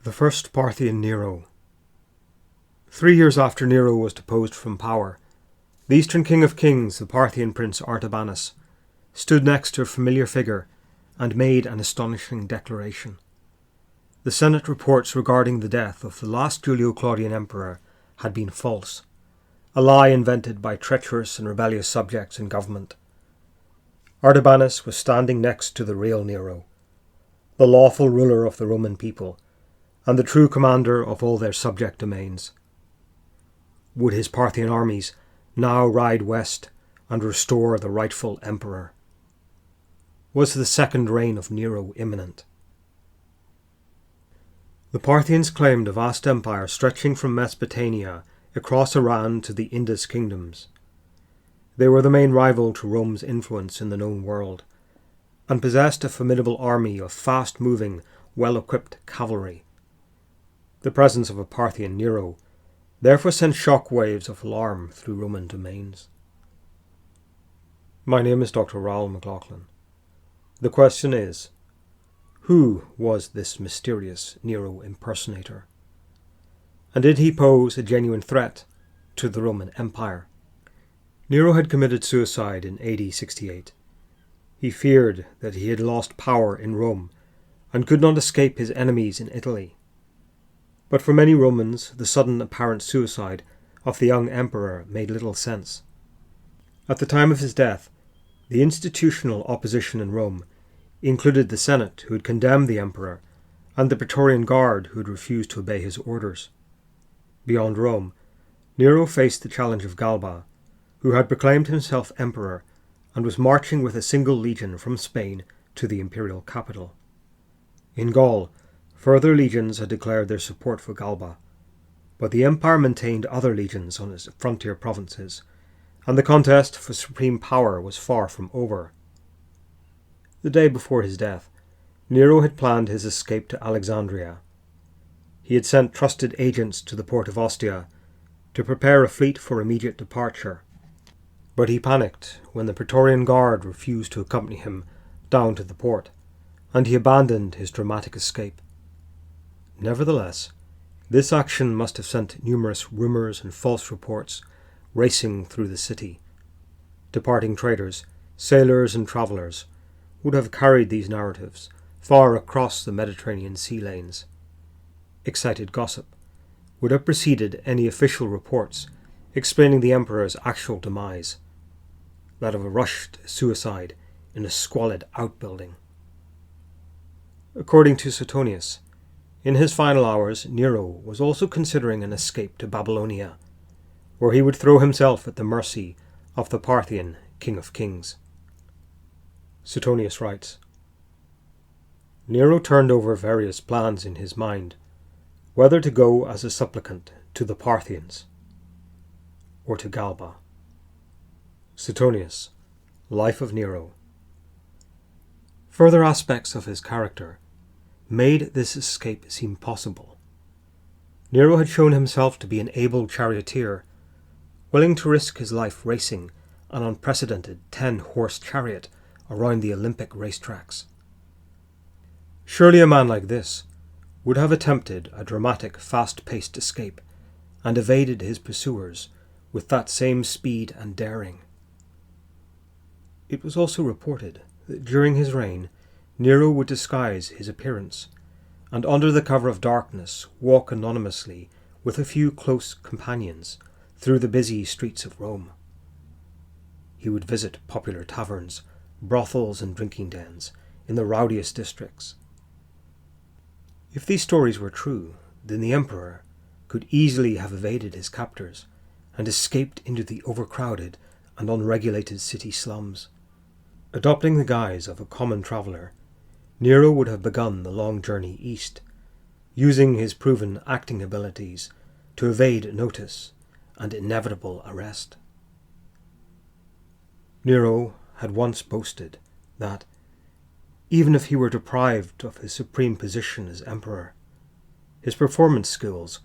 The first Parthian Nero. 3 years after Nero was deposed from power, the Eastern King of Kings, the Parthian prince Artabanus, stood next to a familiar figure and made an astonishing declaration. The Senate reports regarding the death of the last Julio-Claudian emperor had been false, a lie invented by treacherous and rebellious subjects in government. Artabanus was standing next to the real Nero, the lawful ruler of the Roman people, and the true commander of all their subject domains. Would his Parthian armies now ride west and restore the rightful emperor? Was the second reign of Nero imminent? The Parthians claimed a vast empire stretching from Mesopotamia across Iran to the Indus kingdoms. They were the main rival to Rome's influence in the known world, and possessed a formidable army of fast-moving, well-equipped cavalry. The presence of a Parthian Nero therefore sent shock waves of alarm through Roman domains. My name is Dr. Raoul McLaughlin. The question is, who was this mysterious Nero impersonator? And did he pose a genuine threat to the Roman Empire? Nero had committed suicide in AD 68. He feared that he had lost power in Rome and could not escape his enemies in Italy. But for many Romans, the sudden apparent suicide of the young emperor made little sense. At the time of his death, the institutional opposition in Rome included the Senate, who had condemned the emperor, and the Praetorian Guard, who had refused to obey his orders. Beyond Rome, Nero faced the challenge of Galba, who had proclaimed himself emperor and was marching with a single legion from Spain to the imperial capital. In Gaul, further legions had declared their support for Galba, but the empire maintained other legions on its frontier provinces, and the contest for supreme power was far from over. The day before his death, Nero had planned his escape to Alexandria. He had sent trusted agents to the port of Ostia to prepare a fleet for immediate departure, but he panicked when the Praetorian Guard refused to accompany him down to the port, and he abandoned his dramatic escape. Nevertheless, this action must have sent numerous rumours and false reports racing through the city. Departing traders, sailors and travellers would have carried these narratives far across the Mediterranean sea lanes. Excited gossip would have preceded any official reports explaining the emperor's actual demise, that of a rushed suicide in a squalid outbuilding. According to Suetonius, in his final hours, Nero was also considering an escape to Babylonia, where he would throw himself at the mercy of the Parthian King of Kings. Suetonius writes, Nero turned over various plans in his mind, whether to go as a supplicant to the Parthians or to Galba. Suetonius, Life of Nero. Further aspects of his character made this escape seem possible. Nero had shown himself to be an able charioteer, willing to risk his life racing an unprecedented 10-horse chariot around the Olympic racetracks. Surely a man like this would have attempted a dramatic, fast-paced escape and evaded his pursuers with that same speed and daring. It was also reported that during his reign, Nero would disguise his appearance and under the cover of darkness walk anonymously with a few close companions through the busy streets of Rome. He would visit popular taverns, brothels and drinking dens in the rowdiest districts. If these stories were true, then the emperor could easily have evaded his captors and escaped into the overcrowded and unregulated city slums. Adopting the guise of a common traveller, Nero would have begun the long journey east, using his proven acting abilities to evade notice and inevitable arrest. Nero had once boasted that, even if he were deprived of his supreme position as emperor, his performance skills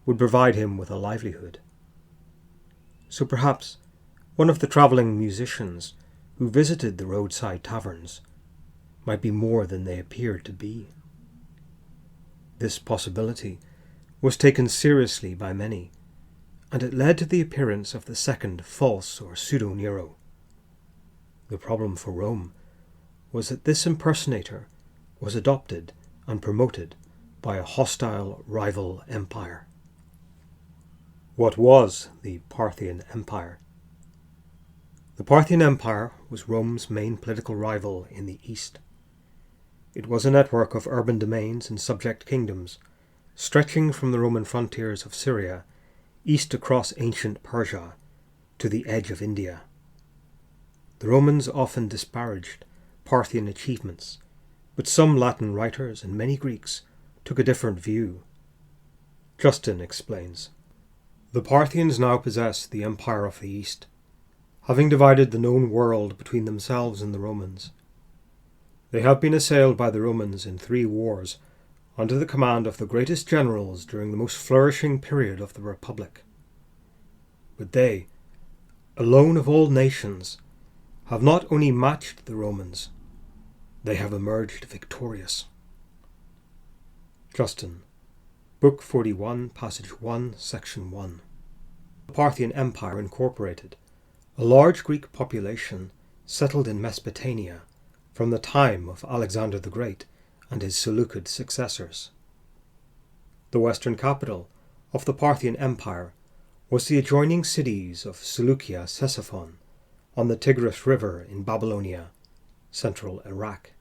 would provide him with a livelihood. So perhaps one of the travelling musicians who visited the roadside taverns might be more than they appeared to be. This possibility was taken seriously by many, and it led to the appearance of the second false or Pseudo-Nero. The problem for Rome was that this impersonator was adopted and promoted by a hostile rival empire. What was the Parthian Empire? The Parthian Empire was Rome's main political rival in the east. It was a network of urban domains and subject kingdoms, stretching from the Roman frontiers of Syria east across ancient Persia to the edge of India. The Romans often disparaged Parthian achievements, but some Latin writers and many Greeks took a different view. Justin explains, "The Parthians now possess the empire of the East, having divided the known world between themselves and the Romans. They have been assailed by the Romans in 3 wars under the command of the greatest generals during the most flourishing period of the Republic. But they, alone of all nations, have not only matched the Romans, they have emerged victorious." Justin, Book 41, Passage 1, Section 1. The Parthian Empire incorporated a large Greek population settled in Mesopotamia from the time of Alexander the Great and his Seleucid successors. The western capital of the Parthian Empire was the adjoining cities of Seleucia Ctesiphon on the Tigris River in Babylonia, central Iraq.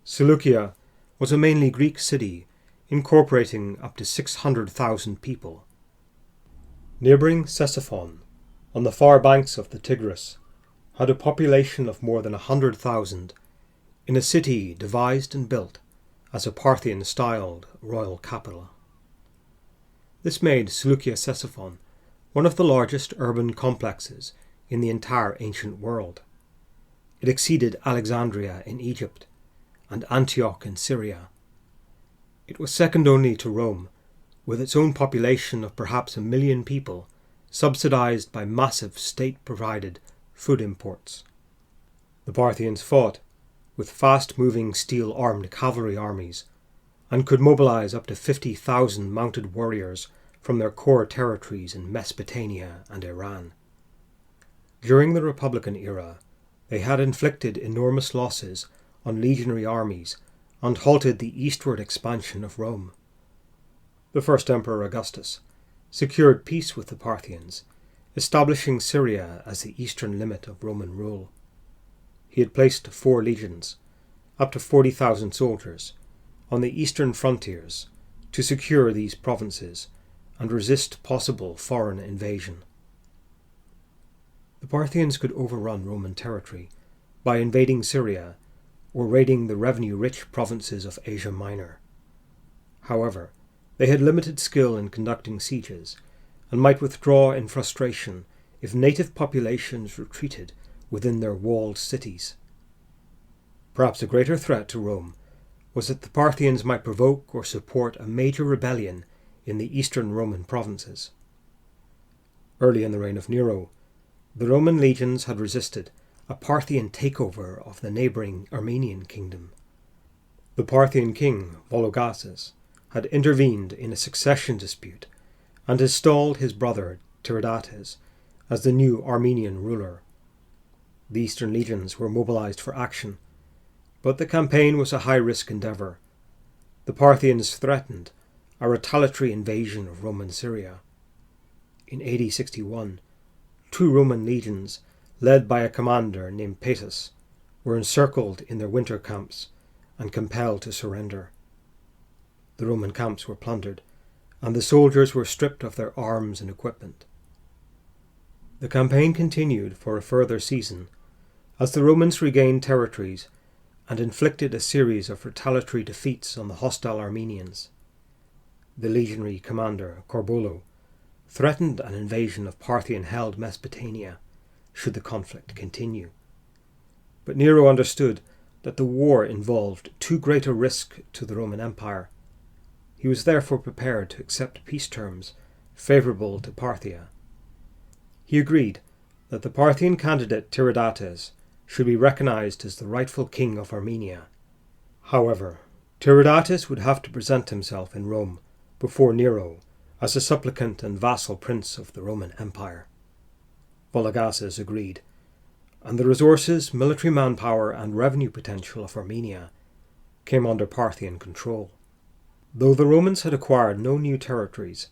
Seleucia was a mainly Greek city incorporating up to 600,000 people. Neighbouring Ctesiphon, on the far banks of the Tigris, had a population of more than 100,000 in a city devised and built as a Parthian-styled royal capital. This made Seleucia Ctesiphon one of the largest urban complexes in the entire ancient world. It exceeded Alexandria in Egypt and Antioch in Syria. It was second only to Rome, with its own population of perhaps 1 million people, subsidized by massive state-provided food imports. The Parthians fought with fast-moving steel-armed cavalry armies and could mobilize up to 50,000 mounted warriors from their core territories in Mesopotamia and Iran. During the Republican era, they had inflicted enormous losses on legionary armies and halted the eastward expansion of Rome. The first Emperor Augustus secured peace with the Parthians, establishing Syria as the eastern limit of Roman rule. He had placed 4 legions, up to 40,000 soldiers, on the eastern frontiers to secure these provinces and resist possible foreign invasion. The Parthians could overrun Roman territory by invading Syria or raiding the revenue-rich provinces of Asia Minor. However, they had limited skill in conducting sieges and might withdraw in frustration if native populations retreated within their walled cities. Perhaps a greater threat to Rome was that the Parthians might provoke or support a major rebellion in the eastern Roman provinces. Early in the reign of Nero, the Roman legions had resisted a Parthian takeover of the neighbouring Armenian kingdom. The Parthian king, Vologases, had intervened in a succession dispute and installed his brother Tiridates as the new Armenian ruler. The eastern legions were mobilized for action, but the campaign was a high-risk endeavour. The Parthians threatened a retaliatory invasion of Roman Syria. In AD 61, 2 Roman legions, led by a commander named Paetus, were encircled in their winter camps and compelled to surrender. The Roman camps were plundered, and the soldiers were stripped of their arms and equipment. The campaign continued for a further season, as the Romans regained territories and inflicted a series of retaliatory defeats on the hostile Armenians. The legionary commander, Corbulo, threatened an invasion of Parthian-held Mesopotamia should the conflict continue. But Nero understood that the war involved too great a risk to the Roman Empire. He was therefore prepared to accept peace terms favourable to Parthia. He agreed that the Parthian candidate Tiridates should be recognized as the rightful king of Armenia. However, Tiridates would have to present himself in Rome before Nero as a supplicant and vassal prince of the Roman Empire. Vologases agreed, and the resources, military manpower and revenue potential of Armenia came under Parthian control. Though the Romans had acquired no new territories,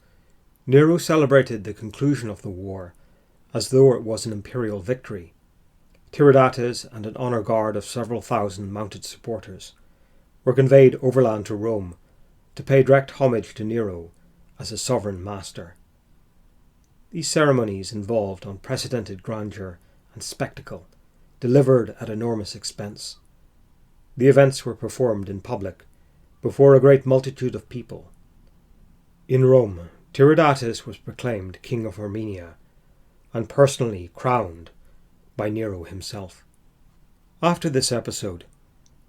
Nero celebrated the conclusion of the war as though it was an imperial victory. Tiridates and an honour guard of several thousand mounted supporters were conveyed overland to Rome to pay direct homage to Nero as a sovereign master. These ceremonies involved unprecedented grandeur and spectacle, delivered at enormous expense. The events were performed in public, before a great multitude of people. In Rome, Tiridates was proclaimed King of Armenia, and personally crowned by Nero himself. After this episode,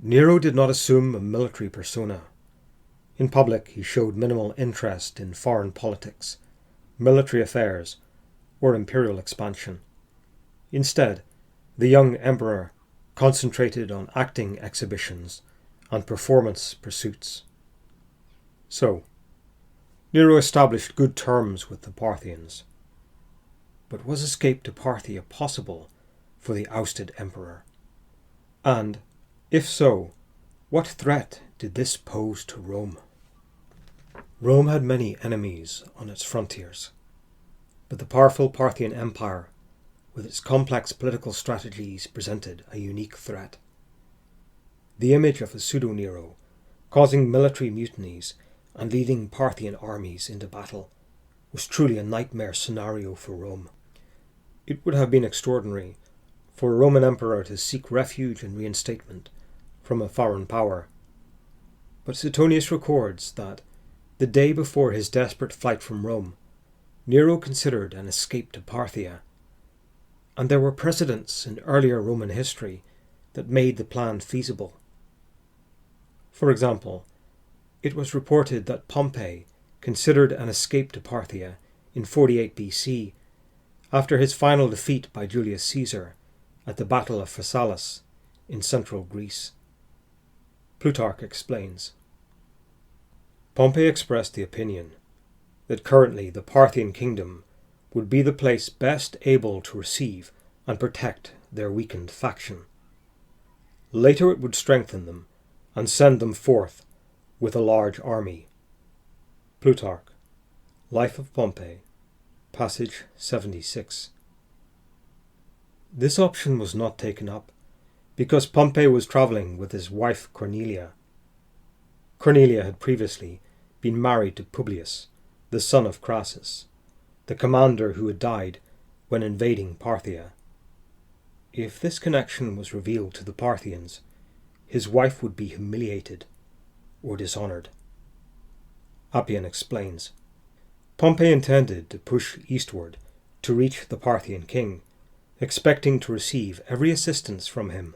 Nero did not assume a military persona. In public, he showed minimal interest in foreign politics, military affairs, or imperial expansion. Instead, the young emperor concentrated on acting exhibitions and performance pursuits. So, Nero established good terms with the Parthians. But was escape to Parthia possible for the ousted emperor? And, if so, what threat did this pose to Rome? Rome had many enemies on its frontiers, but the powerful Parthian Empire, with its complex political strategies, presented a unique threat. The image of a Pseudo-Nero, causing military mutinies and leading Parthian armies into battle, was truly a nightmare scenario for Rome. It would have been extraordinary for a Roman emperor to seek refuge and reinstatement from a foreign power. But Suetonius records that, the day before his desperate flight from Rome, Nero considered an escape to Parthia, and there were precedents in earlier Roman history that made the plan feasible. For example, it was reported that Pompey considered an escape to Parthia in 48 BC after his final defeat by Julius Caesar at the Battle of Phasaelis in central Greece. Plutarch explains, Pompey expressed the opinion that currently the Parthian kingdom would be the place best able to receive and protect their weakened faction. Later it would strengthen them and send them forth with a large army. Plutarch, Life of Pompey, passage 76. This option was not taken up because Pompey was travelling with his wife Cornelia. Cornelia had previously been married to Publius, the son of Crassus, the commander who had died when invading Parthia. If this connection was revealed to the Parthians, his wife would be humiliated or dishonoured. Appian explains, Pompey intended to push eastward to reach the Parthian king, expecting to receive every assistance from him.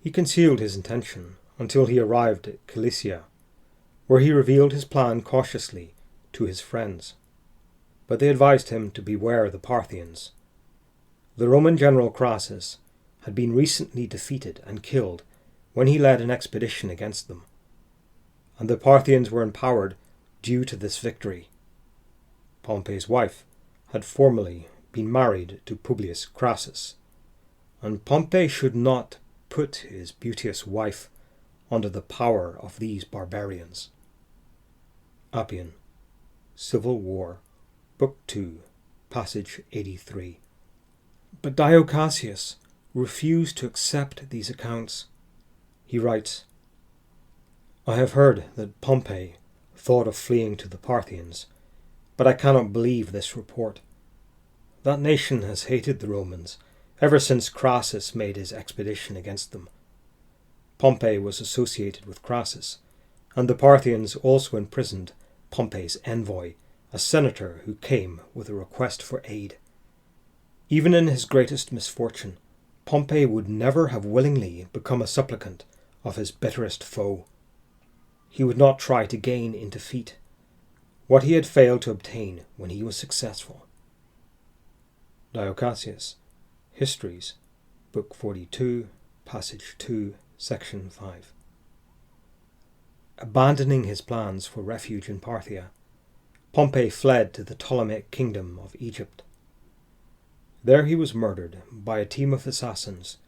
He concealed his intention until he arrived at Cilicia, where he revealed his plan cautiously to his friends. But they advised him to beware the Parthians. The Roman general Crassus had been recently defeated and killed when he led an expedition against them, and the Parthians were empowered due to this victory. Pompey's wife had formerly been married to Publius Crassus, and Pompey should not put his beauteous wife under the power of these barbarians. Appian, Civil War, Book 2, passage 83. But Dio Cassius refused to accept these accounts. He writes, I have heard that Pompey thought of fleeing to the Parthians, but I cannot believe this report. That nation has hated the Romans ever since Crassus made his expedition against them. Pompey was associated with Crassus, and the Parthians also imprisoned Pompey's envoy, a senator who came with a request for aid. Even in his greatest misfortune, Pompey would never have willingly become a supplicant of his bitterest foe. He would not try to gain in defeat what he had failed to obtain when he was successful. Dio Cassius, Histories, Book 42, Passage 2, Section 5. Abandoning his plans for refuge in Parthia, Pompey fled to the Ptolemaic kingdom of Egypt. There he was murdered by a team of assassins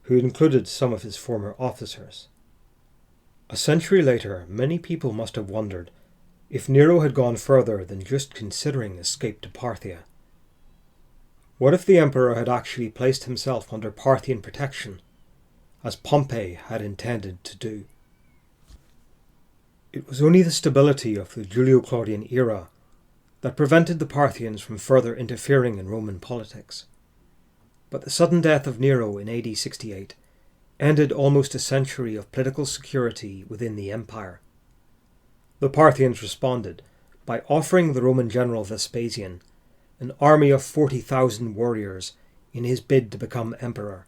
who included some of his former officers. A century later, many people must have wondered if Nero had gone further than just considering escape to Parthia. What if the emperor had actually placed himself under Parthian protection, as Pompey had intended to do? It was only the stability of the Julio-Claudian era that prevented the Parthians from further interfering in Roman politics. But the sudden death of Nero in AD 68 ended almost a century of political security within the empire. The Parthians responded by offering the Roman general Vespasian an army of 40,000 warriors in his bid to become emperor.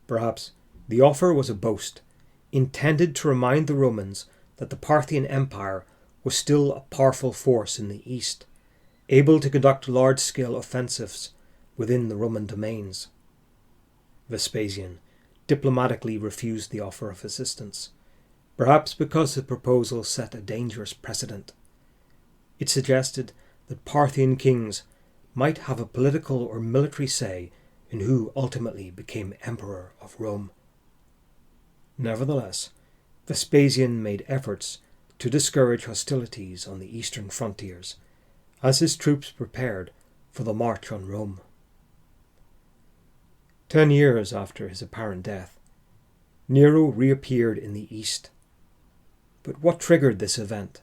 Perhaps the offer was a boast, intended to remind the Romans that the Parthian Empire was still a powerful force in the east, able to conduct large-scale offensives within the Roman domains. Vespasian diplomatically refused the offer of assistance, perhaps because the proposal set a dangerous precedent. It suggested that Parthian kings might have a political or military say in who ultimately became emperor of Rome. Nevertheless, Vespasian made efforts to discourage hostilities on the eastern frontiers as his troops prepared for the march on Rome. 10 years after his apparent death, Nero reappeared in the east. But what triggered this event?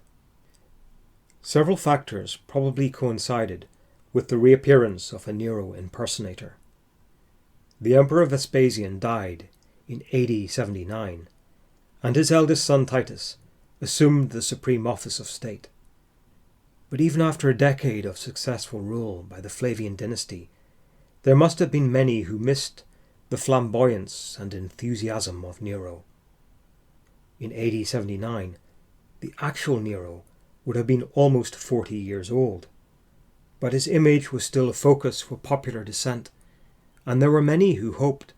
Several factors probably coincided with the reappearance of a Nero impersonator. The Emperor Vespasian died in AD 79, and his eldest son Titus assumed the supreme office of state. But even after a decade of successful rule by the Flavian dynasty, there must have been many who missed the flamboyance and enthusiasm of Nero. In AD 79, the actual Nero would have been almost 40 years old, but his image was still a focus for popular dissent, and there were many who hoped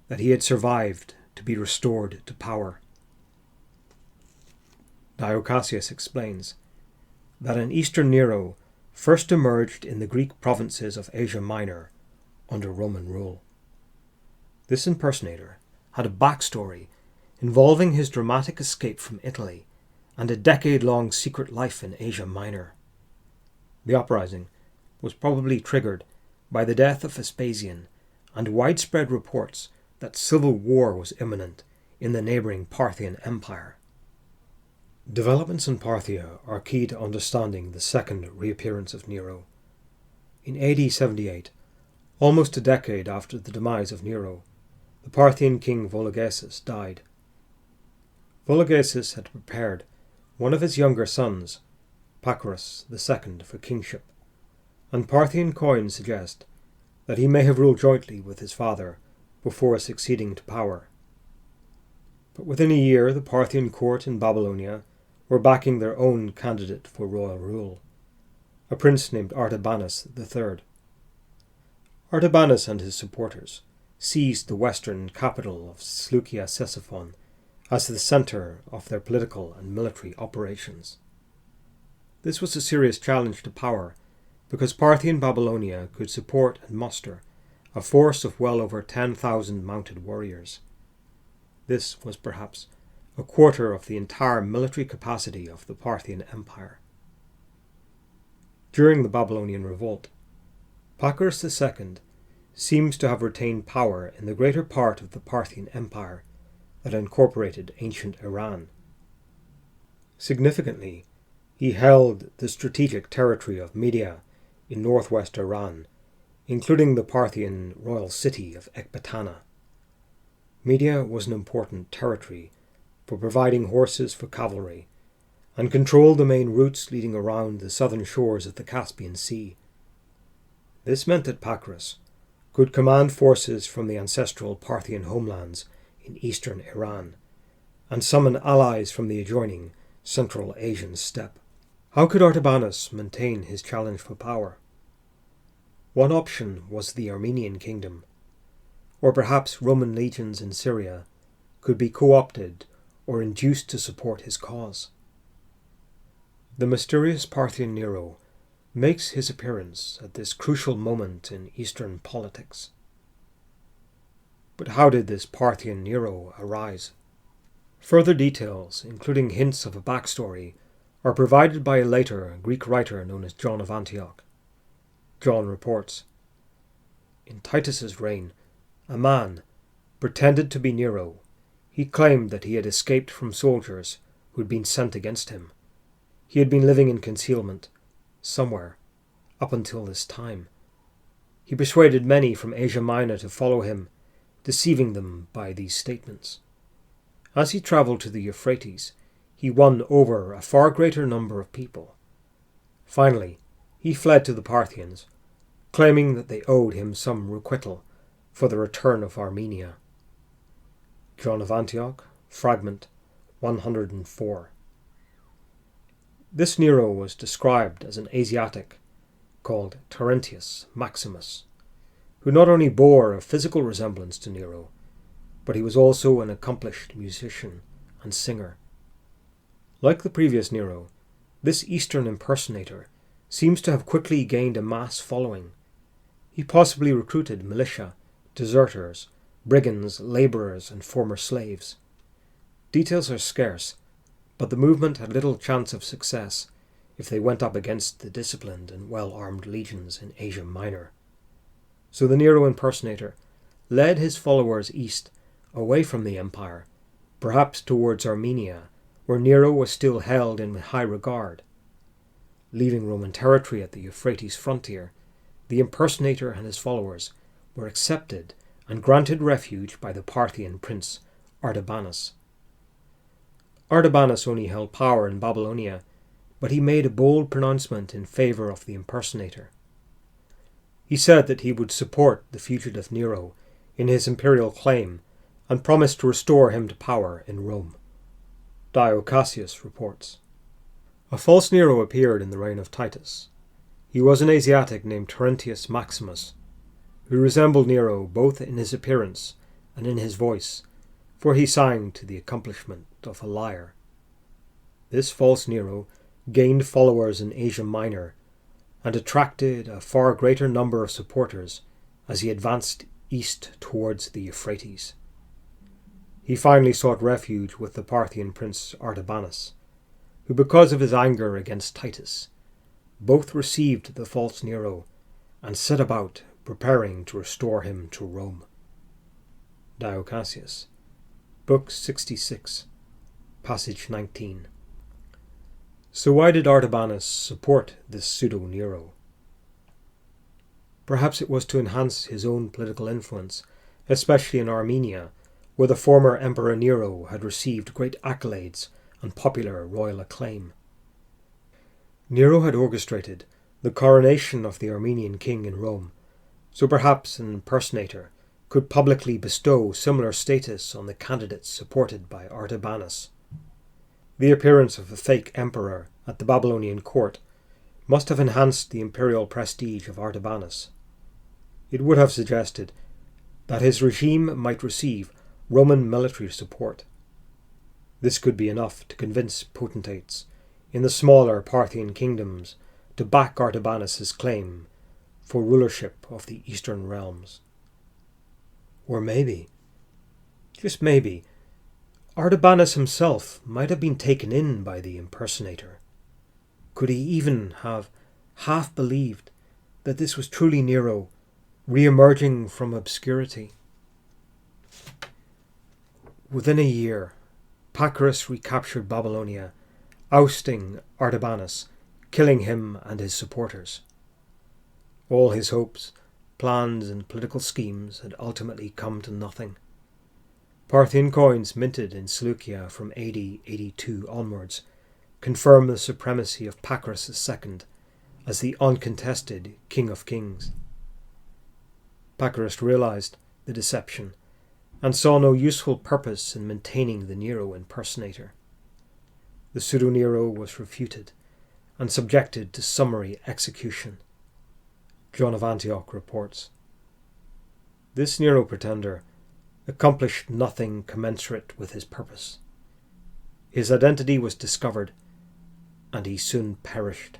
that he had survived to be restored to power. Dio Cassius explains that an Eastern Nero first emerged in the Greek provinces of Asia Minor under Roman rule. This impersonator had a backstory involving his dramatic escape from Italy and a decade-long secret life in Asia Minor. The uprising was probably triggered by the death of Vespasian and widespread reports that civil war was imminent in the neighbouring Parthian Empire. Developments in Parthia are key to understanding the second reappearance of Nero. In AD 78, almost a decade after the demise of Nero, the Parthian king Vologeses died. Vologeses had prepared one of his younger sons, Pacorus II, for kingship, and Parthian coins suggest that he may have ruled jointly with his father before succeeding to power. But within a year, the Parthian court in Babylonia were backing their own candidate for royal rule, a prince named Artabanus III. Artabanus and his supporters seized the western capital of Seleucia Ctesiphon as the centre of their political and military operations. This was a serious challenge to power because Parthian Babylonia could support and muster a force of well over 10,000 mounted warriors. This was perhaps a quarter of the entire military capacity of the Parthian Empire. During the Babylonian revolt, Pacorus II seems to have retained power in the greater part of the Parthian Empire that incorporated ancient Iran. Significantly, he held the strategic territory of Media in northwest Iran, including the Parthian royal city of Ecbatana. Media was an important territory for providing horses for cavalry, and controlled the main routes leading around the southern shores of the Caspian Sea. This meant that Pacorus could command forces from the ancestral Parthian homelands in eastern Iran, and summon allies from the adjoining Central Asian steppe. How could Artabanus maintain his challenge for power? One option was the Armenian kingdom, or perhaps Roman legions in Syria could be co-opted or induced to support his cause. The mysterious Parthian Nero makes his appearance at this crucial moment in Eastern politics. But how did this Parthian Nero arise? Further details, including hints of a backstory, are provided by a later Greek writer known as John of Antioch. John reports, "In Titus's reign, a man pretended to be Nero. He claimed that he had escaped from soldiers who had been sent against him. He had been living in concealment, somewhere, up until this time. He persuaded many from Asia Minor to follow him, deceiving them by these statements. As he travelled to the Euphrates, he won over a far greater number of people. Finally, he fled to the Parthians, claiming that they owed him some requital for the return of Armenia." John of Antioch, fragment 104. This Nero was described as an Asiatic called Terentius Maximus, who not only bore a physical resemblance to Nero, but he was also an accomplished musician and singer. Like the previous Nero, this Eastern impersonator seems to have quickly gained a mass following. He possibly recruited militia, deserters, brigands, labourers, and former slaves. Details are scarce, but the movement had little chance of success if they went up against the disciplined and well-armed legions in Asia Minor. So the Nero impersonator led his followers east, away from the empire, perhaps towards Armenia, where Nero was still held in high regard. Leaving Roman territory at the Euphrates frontier, the impersonator and his followers were accepted and granted refuge by the Parthian prince Artabanus. Artabanus only held power in Babylonia, but he made a bold pronouncement in favour of the impersonator. He said that he would support the fugitive Nero in his imperial claim and promised to restore him to power in Rome. Dio Cassius reports, "A false Nero appeared in the reign of Titus. He was an Asiatic named Terentius Maximus, who resembled Nero both in his appearance and in his voice, for he sang to the accompaniment of a lyre. This false Nero gained followers in Asia Minor and attracted a far greater number of supporters as he advanced east towards the Euphrates. He finally sought refuge with the Parthian prince Artabanus, who, because of his anger against Titus, both received the false Nero and set about preparing to restore him to Rome." Dio Cassius, Book 66, Passage 19. So why did Artabanus support this Pseudo-Nero? Perhaps it was to enhance his own political influence, especially in Armenia, where the former Emperor Nero had received great accolades and popular royal acclaim. Nero had orchestrated the coronation of the Armenian king in Rome, so perhaps an impersonator could publicly bestow similar status on the candidates supported by Artabanus. The appearance of a fake emperor at the Babylonian court must have enhanced the imperial prestige of Artabanus. It would have suggested that his regime might receive Roman military support. This could be enough to convince potentates in the smaller Parthian kingdoms to back Artabanus's claim for rulership of the eastern realms. Or maybe, just maybe, Artabanus himself might have been taken in by the impersonator. Could he even have half believed that this was truly Nero re-emerging from obscurity? Within a year, Pacorus recaptured Babylonia, ousting Artabanus, killing him and his supporters. All his hopes, plans and political schemes had ultimately come to nothing. Parthian coins minted in Seleucia from AD 82 onwards confirm the supremacy of Pacorus II as the uncontested King of Kings. Pacorus realized the deception and saw no useful purpose in maintaining the Nero impersonator. The Pseudo-Nero was refuted and subjected to summary execution. John of Antioch reports, "This Nero pretender accomplished nothing commensurate with his purpose. his identity was discovered, and he soon perished.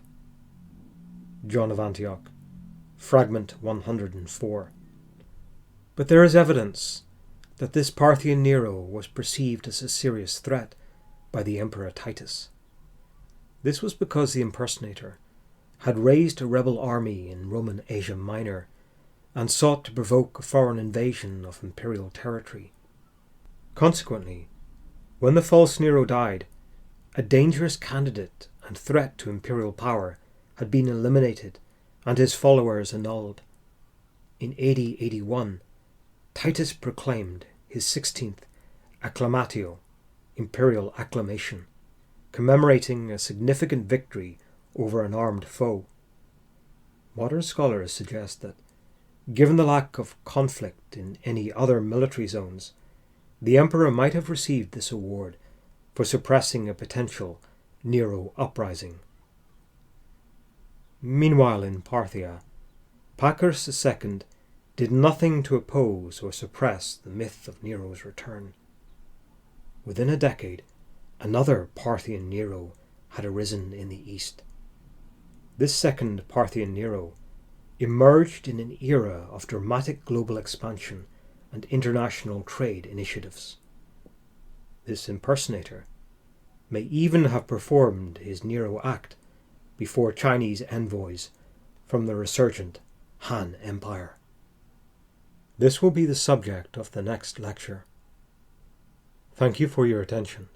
John of Antioch, fragment 104. But there is evidence that this Parthian Nero was perceived as a serious threat by the Emperor Titus. This was because the impersonator had raised a rebel army in Roman Asia Minor and sought to provoke a foreign invasion of imperial territory. Consequently, when the false Nero died, a dangerous candidate and threat to imperial power had been eliminated and his followers annulled. In AD 81, Titus proclaimed his 16th acclamatio, imperial acclamation, commemorating a significant victory over an armed foe. Modern scholars suggest that, given the lack of conflict in any other military zones, the emperor might have received this award for suppressing a potential Nero uprising. Meanwhile in Parthia, Pacorus II did nothing to oppose or suppress the myth of Nero's return. Within a decade, another Parthian Nero had arisen in the east. This second Parthian Nero emerged in an era of dramatic global expansion and international trade initiatives. This impersonator may even have performed his Nero act before Chinese envoys from the resurgent Han Empire. This will be the subject of the next lecture. Thank you for your attention.